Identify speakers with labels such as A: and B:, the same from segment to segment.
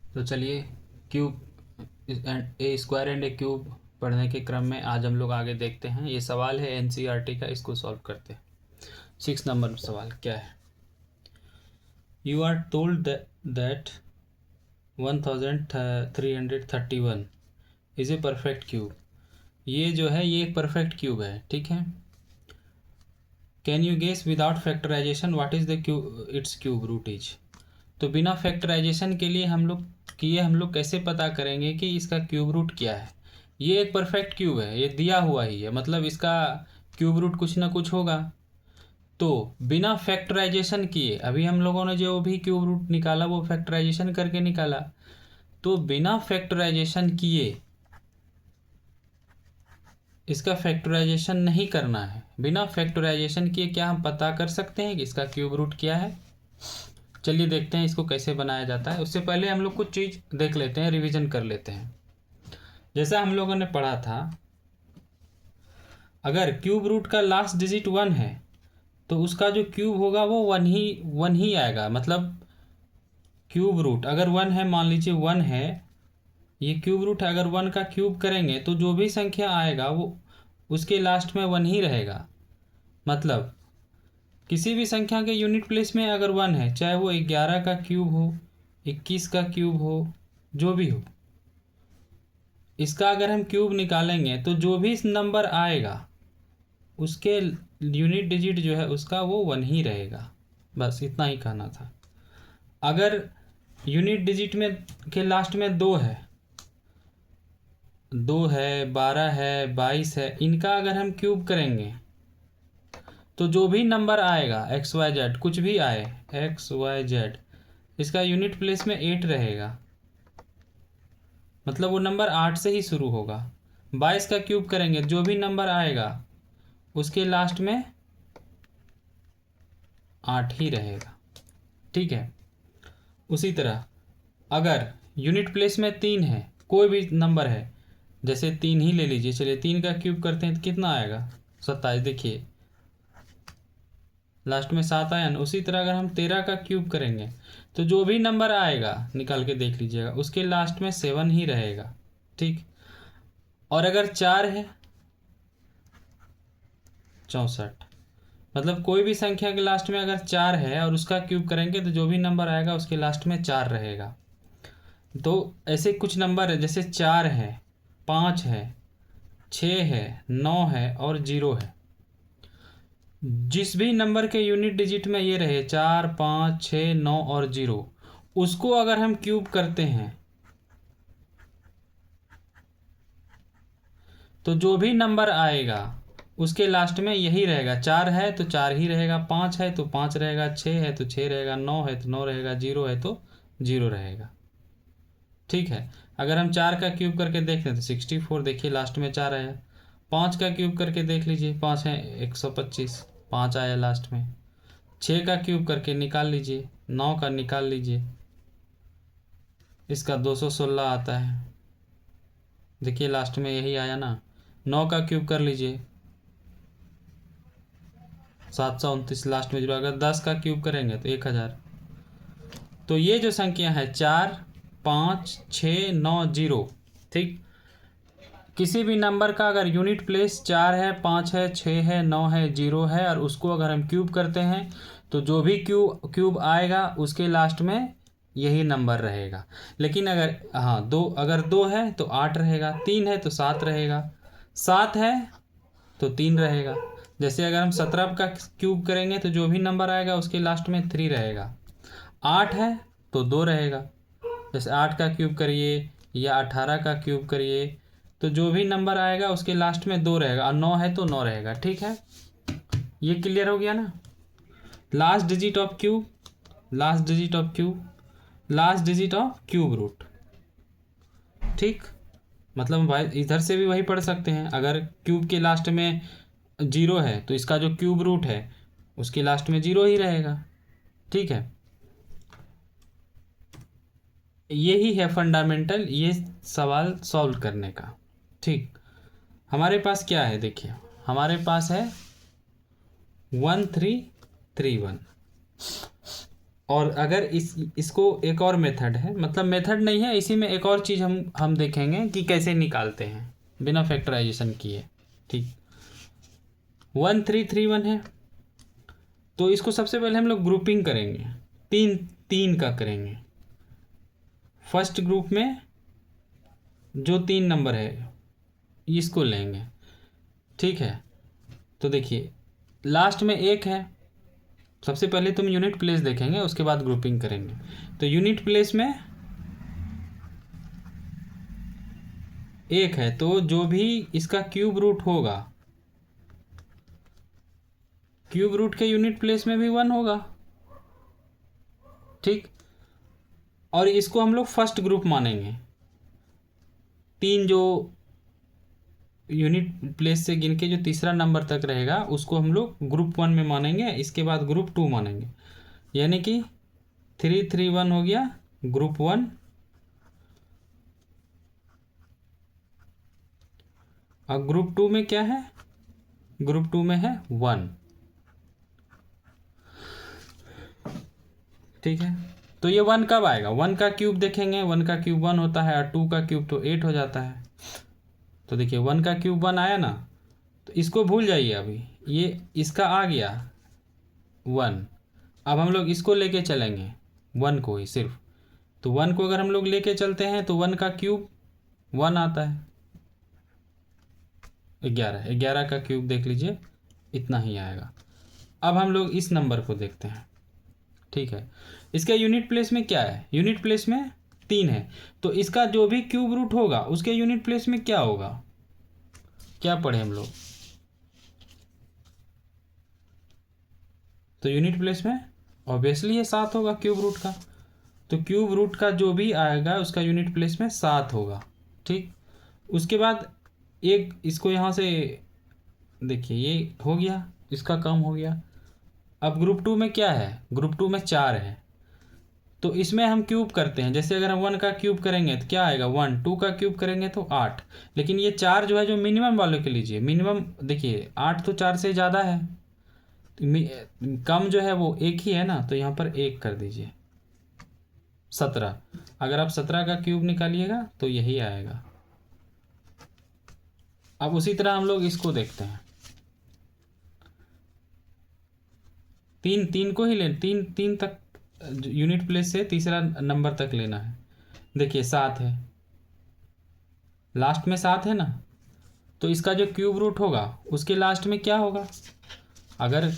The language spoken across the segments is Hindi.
A: तो चलिए cube A square and A cube पढ़ने के क्रम में आज हम लोग आगे देखते हैं। ये सवाल है एनसीईआरटी का, इसको सॉल्व करते हैं। 6 नंबर सवाल क्या है? You are told that 1331 is a perfect cube. ये जो है ये एक परफेक्ट क्यूब है, ठीक है। Can you guess without factorisation what is the cube its cube root is. तो बिना फैक्टराइजेशन के लिए हम लोग कैसे पता करेंगे कि इसका क्यूब रूट क्या है। ये एक परफेक्ट क्यूब है, ये दिया हुआ ही है, मतलब इसका क्यूब रूट कुछ ना कुछ होगा। तो बिना फैक्टराइजेशन किए अभी हम लोगों ने जो भी क्यूब रूट निकाला वो फैक्टराइजेशन करके निकाला। तो बिना फैक्टराइजेशन किए इसका फैक्टराइजेशन नहीं करना है। बिना फैक्टराइजेशन किए क्या हम पता कर सकते हैं कि इसका क्यूब रूट क्या है? चलिए देखते हैं इसको कैसे बनाया जाता है। उससे पहले हम लोग कुछ चीज़ देख लेते हैं, रिवीजन कर लेते हैं। जैसा हम लोगों ने पढ़ा था, अगर क्यूब रूट का लास्ट डिजिट 1 है तो उसका जो क्यूब होगा वो वन ही आएगा। मतलब क्यूब रूट अगर 1 है, मान लीजिए 1 है, ये क्यूब रूट है, अगर 1 का क्यूब करेंगे तो जो भी संख्या आएगा वो उसके लास्ट में 1 ही रहेगा। मतलब किसी भी संख्या के यूनिट प्लेस में अगर 1 है, चाहे वो 11 का क्यूब हो, 21 का क्यूब हो, जो भी हो, इसका अगर हम क्यूब निकालेंगे तो जो भी नंबर आएगा उसके यूनिट डिजिट जो है उसका वो 1 ही रहेगा। बस इतना ही कहना था। अगर यूनिट डिजिट में के लास्ट में 2 है, 12 है, 22 है, इनका अगर हम क्यूब करेंगे तो जो भी नंबर आएगा एक्स वाई जेड, कुछ भी आए एक्स वाई जेड, इसका यूनिट प्लेस में 8 रहेगा। मतलब वो नंबर 8 से ही शुरू होगा। 22 का क्यूब करेंगे, जो भी नंबर आएगा उसके लास्ट में 8 ही रहेगा, ठीक है। उसी तरह अगर यूनिट प्लेस में 3 है, कोई भी नंबर है, जैसे 3 ही ले लीजिए, चलिए 3 का क्यूब करते हैं तो कितना आएगा? 27। देखिए लास्ट में 7 आया ना। उसी तरह अगर हम 13 का क्यूब करेंगे तो जो भी नंबर आएगा निकाल के देख लीजिएगा, उसके लास्ट में 7 ही रहेगा, ठीक। और अगर 4 है, 64। मतलब कोई भी संख्या के लास्ट में अगर 4 है और उसका क्यूब करेंगे तो जो भी नंबर आएगा उसके लास्ट में 4 रहेगा। तो ऐसे कुछ नंबर है, जैसे 4 है, 5 है, 6 है, 9 है और 0 है। जिस भी नंबर के यूनिट डिजिट में ये रहे 4, 5, 6, 9 और 0, उसको अगर हम क्यूब करते हैं तो जो भी नंबर आएगा उसके लास्ट में यही रहेगा। 4 है तो 4 ही रहेगा, 5 है तो 5 रहेगा, 6 है तो 6 रहेगा, 9 है तो 9 रहेगा, 0 है तो 0 रहेगा, ठीक है। अगर हम 4 का क्यूब करके देख लें तो 64, देखिए लास्ट में 4 आया। 5 का क्यूब करके देख लीजिए, 5 है 125, 5 आया लास्ट में। 6 का क्यूब करके निकाल लीजिए, 9 का निकाल लीजिए, इसका 216 आता है, देखिए लास्ट में यही आया ना। 9 का क्यूब कर लीजिए, 729, लास्ट में 0। अगर 10 का क्यूब करेंगे तो 1000। तो ये जो संख्या है 4, 5, 6, 9, 0, ठीक। किसी भी नंबर का अगर यूनिट प्लेस 4 है, 5 है, 6 है, 9 है, 0 है और उसको अगर हम क्यूब करते हैं तो जो भी क्यूब आएगा उसके लास्ट में यही नंबर रहेगा। लेकिन अगर अगर 2 है तो 8 रहेगा, 3 है तो 7 रहेगा, 7 है तो 3 रहेगा। जैसे अगर हम 17 का क्यूब करेंगे तो जो भी नंबर आएगा उसके लास्ट में 3 रहेगा। 8 है तो 2 रहेगा, जैसे 8 का क्यूब करिए या 18 का क्यूब करिए तो जो भी नंबर आएगा उसके लास्ट में 2 रहेगा, और 9 है तो 9 रहेगा, ठीक है। ये क्लियर हो गया ना। Last digit of cube, last digit of cube, last digit of cube root, ठीक। मतलब भाई इधर से भी वही पढ़ सकते हैं। अगर क्यूब के लास्ट में 0 है तो इसका जो क्यूब रूट है उसके लास्ट में 0 ही रहेगा, ठीक है। यही है फंडामेंटल ये सवाल सॉल्व करने का, ठीक। हमारे पास क्या है, देखिए हमारे पास है 1331। और अगर इसको एक और मेथड है, मतलब मेथड नहीं है, इसी में एक और चीज़ हम देखेंगे कि कैसे निकालते हैं बिना फैक्टराइजेशन किए। ठीक, 1331 है, तो इसको सबसे पहले हम लोग ग्रुपिंग करेंगे, तीन तीन का करेंगे। फर्स्ट ग्रुप में जो 3 नंबर है इसको लेंगे। ठीक है, तो देखिए लास्ट में 1 है, सबसे पहले तुम यूनिट प्लेस देखेंगे, उसके बाद ग्रुपिंग करेंगे। तो यूनिट प्लेस में 1 है, तो जो भी इसका क्यूब रूट होगा, क्यूब रूट के यूनिट प्लेस में भी 1 होगा। ठीक, और इसको हम लोग फर्स्ट ग्रुप मानेंगे। 3 जो यूनिट प्लेस से गिन के जो तीसरा नंबर तक रहेगा उसको हम लोग ग्रुप 1 में मानेंगे, इसके बाद ग्रुप 2 मानेंगे, यानी कि 331 हो गया ग्रुप 1, और ग्रुप 2 में क्या है, ग्रुप 2 में है 1। ठीक है, तो ये 1 कब आएगा, 1 का क्यूब देखेंगे, 1 का क्यूब 1 होता है, और 2 का क्यूब तो 8 हो जाता है। तो देखिए 1 का क्यूब 1 आया ना, तो इसको भूल जाइए, अभी ये इसका आ गया 1। अब हम लोग इसको लेके चलेंगे 1 को ही सिर्फ, तो 1 को अगर हम लोग लेके चलते हैं तो 1 का क्यूब 1 आता है, 11 का क्यूब देख लीजिए इतना ही आएगा। अब हम लोग इस नंबर को देखते हैं। ठीक है, इसके यूनिट प्लेस में क्या है, यूनिट प्लेस में 3 है, तो इसका जो भी क्यूब रूट होगा उसके यूनिट प्लेस में क्या होगा, क्या पढ़े हम लोग, तो यूनिट प्लेस में ऑब्वियसली ये 7 होगा क्यूब रूट का, तो क्यूब रूट का जो भी आएगा उसका यूनिट प्लेस में 7 होगा। ठीक, उसके बाद एक इसको यहाँ से देखिए, ये हो गया, इसका काम हो गया। अब ग्रुप 2 में क्या है, ग्रुप 2 में 4 है, तो इसमें हम क्यूब करते हैं, जैसे अगर हम 1 का क्यूब करेंगे तो क्या आएगा 1, 2 का क्यूब करेंगे तो 8, लेकिन ये 4 जो है जो मिनिमम वालों के लीजिए, मिनिमम देखिए 8 तो 4 से ज़्यादा है, कम जो है वो 1 ही है ना, तो यहाँ पर 1 कर दीजिए, 17। अगर आप 17 का क्यूब निकालिएगा तो यही आएगा। अब उसी तरह हम लोग इसको देखते हैं, 3 को ही लें, 3 तक यूनिट प्लेस से तीसरा नंबर तक लेना है। देखिए 7 है, लास्ट में 7 है ना, तो इसका जो क्यूब रूट होगा उसके लास्ट में क्या होगा, अगर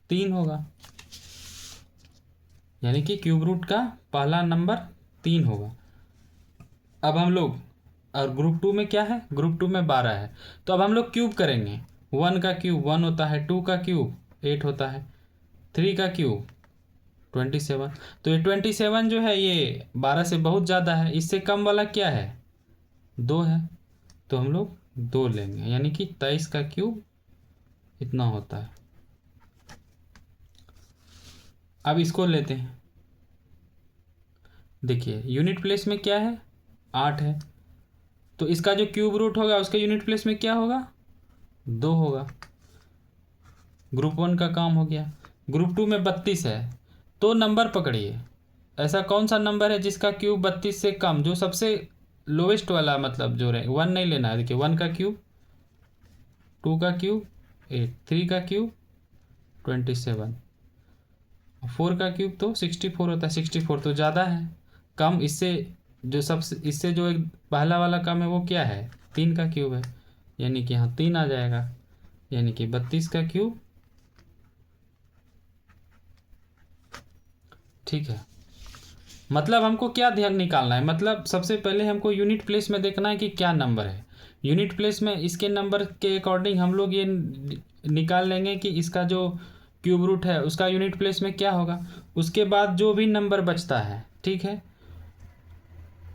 A: तीन होगा, यानी कि क्यूब रूट का पहला नंबर 3 होगा। अब हम लोग, और ग्रुप 2 में क्या है, ग्रुप 2 में 12 है, तो अब हम लोग क्यूब करेंगे, 1 का क्यूब 1 होता है, 2 का क्यूब 8 होता है, 3 का क्यूब 27, तो ये 27 जो है ये 12 से बहुत ज़्यादा है, इससे कम वाला क्या है 2 है, तो हम लोग 2 लेंगे, यानी कि 23 का क्यूब इतना होता है। अब इसको लेते हैं, देखिए यूनिट प्लेस में क्या है 8 है, तो इसका जो क्यूब रूट होगा उसके यूनिट प्लेस में क्या होगा 2 होगा। ग्रुप 1 का काम हो गया। ग्रुप 2 में 32 है, तो नंबर पकड़िए, ऐसा कौन सा नंबर है जिसका क्यूब 32 से कम, जो सबसे लोवेस्ट वाला, मतलब जो रहे 1 नहीं लेना है। देखिए 1 का क्यूब, 2 का क्यूब 8, 3 का क्यूब 27, 4 का क्यूब तो 64 होता है, 64 तो ज़्यादा है। कम इससे जो सबसे, इससे जो एक पहला वाला कम है वो क्या है 3 का क्यूब है, यानी कि यहाँ 3 आ जाएगा, यानी कि 32 का क्यूब। ठीक है, मतलब हमको क्या ध्यान निकालना है, मतलब सबसे पहले हमको यूनिट प्लेस में देखना है कि क्या नंबर है। यूनिट प्लेस में इसके नंबर के अकॉर्डिंग हम लोग ये निकाल लेंगे कि इसका जो क्यूब रूट है उसका यूनिट प्लेस में क्या होगा। उसके बाद जो भी नंबर बचता है, ठीक है,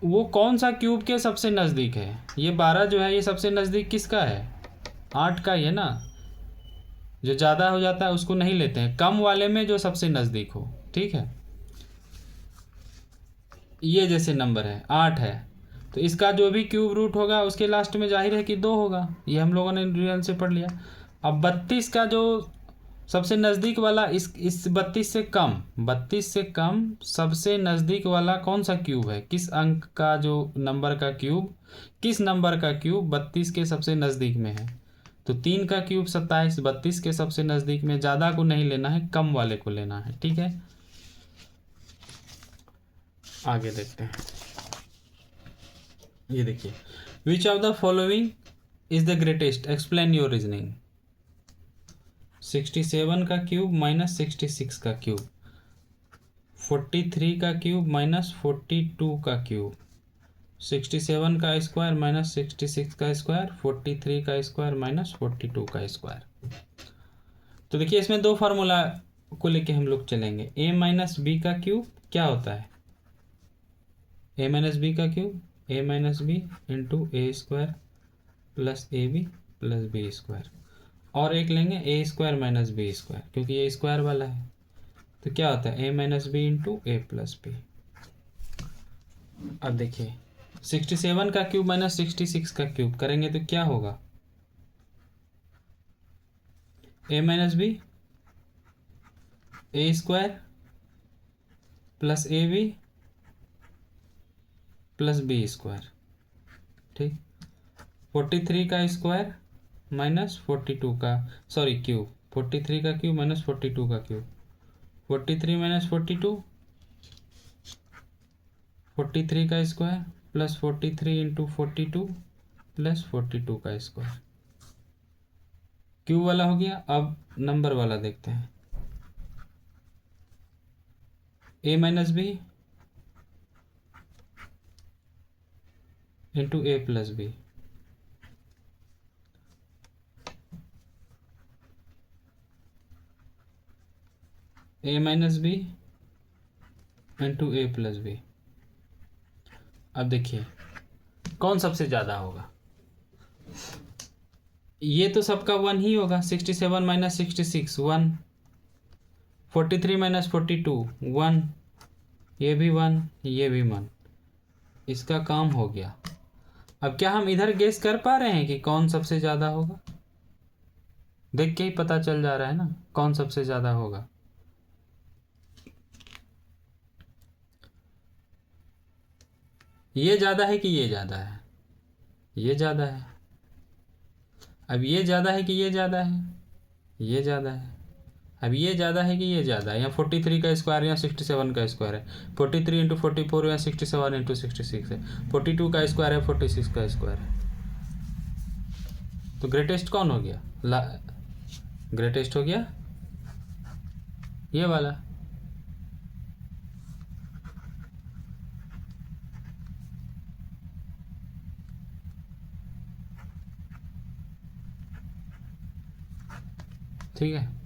A: वो कौन सा क्यूब के सबसे नज़दीक है। ये 12 जो है ये सबसे नज़दीक किसका है 8 का ही है ना, जो ज़्यादा हो जाता है उसको नहीं लेते हैं, कम वाले में जो सबसे नज़दीक हो। ठीक है, ये जैसे नंबर है 8 है, तो इसका जो भी क्यूब रूट होगा उसके लास्ट में जाहिर है कि 2 होगा, ये हम लोगों ने ड्यूरेंस से पढ़ लिया। अब 32 का जो सबसे नज़दीक वाला इस 32 से कम सबसे नज़दीक वाला कौन सा क्यूब है, किस अंक का जो नंबर का क्यूब, किस नंबर का क्यूब 32 के सबसे नज़दीक में है। तो 3 का क्यूब 27 32 के सबसे नज़दीक में, ज़्यादा को नहीं लेना है, कम वाले को लेना है। ठीक है, आगे देखते हैं। ये देखिए, which of the following is the greatest, explain your reasoning. 67 का क्यूब माइनस 66 का क्यूब, 43 का क्यूब माइनस 42 का क्यूब, 67 का स्क्वायर माइनस 66 का स्क्वायर, 43 का स्क्वायर माइनस 42 का स्क्वायर। तो देखिए इसमें दो फार्मूला को लेके हम लोग चलेंगे। a माइनस बी का क्यूब क्या होता है, a माइनस बी का cube a minus B into A square plus A B plus B square, और एक लेंगे A square minus B square, क्योंकि ये स्क्वायर वाला है। तो क्या होता है a minus B into A plus B. अब देखिए 67 का क्यूब माइनस 66 का क्यूब करेंगे तो क्या होगा, a minus B A square plus A B plus B square. ठीक, 43 का स्क्वायर माइनस 42 का, सॉरी क्यूब, 43 का क्यूब माइनस 42 का क्यूब, 43 माइनस 42, 43 का स्क्वायर प्लस 43 इंटू 42 प्लस 42 का स्क्वायर। क्यूब वाला हो गया। अब नंबर वाला देखते हैं, a minus B into A plus B, a minus B into A plus B. अब देखिए कौन सबसे ज़्यादा होगा, ये तो सबका 1 ही होगा। 67 माइनस 66 1, 43 माइनस 42 1, ये भी 1, ये भी 1, इसका काम हो गया। अब क्या हम इधर गेस कर पा रहे हैं कि कौन सबसे ज़्यादा होगा, देख के ही पता चल जा रहा है ना कौन सबसे ज़्यादा होगा। ये ज़्यादा है कि ये ज़्यादा है, ये ज़्यादा है। अब ये ज़्यादा है कि ये ज़्यादा है, ये ज़्यादा है। अब ये ज़्यादा है कि ये ज़्यादा है, यहाँ 43 का स्क्वायर यहाँ 67 का स्क्वायर है, 43 इंटू 44 यहाँ 67 इंटू 66 है, 42 का स्क्वायर है 46 का स्क्वायर है। तो ग्रेटेस्ट कौन हो गया, ग्रेटेस्ट हो गया ये वाला। ठीक है।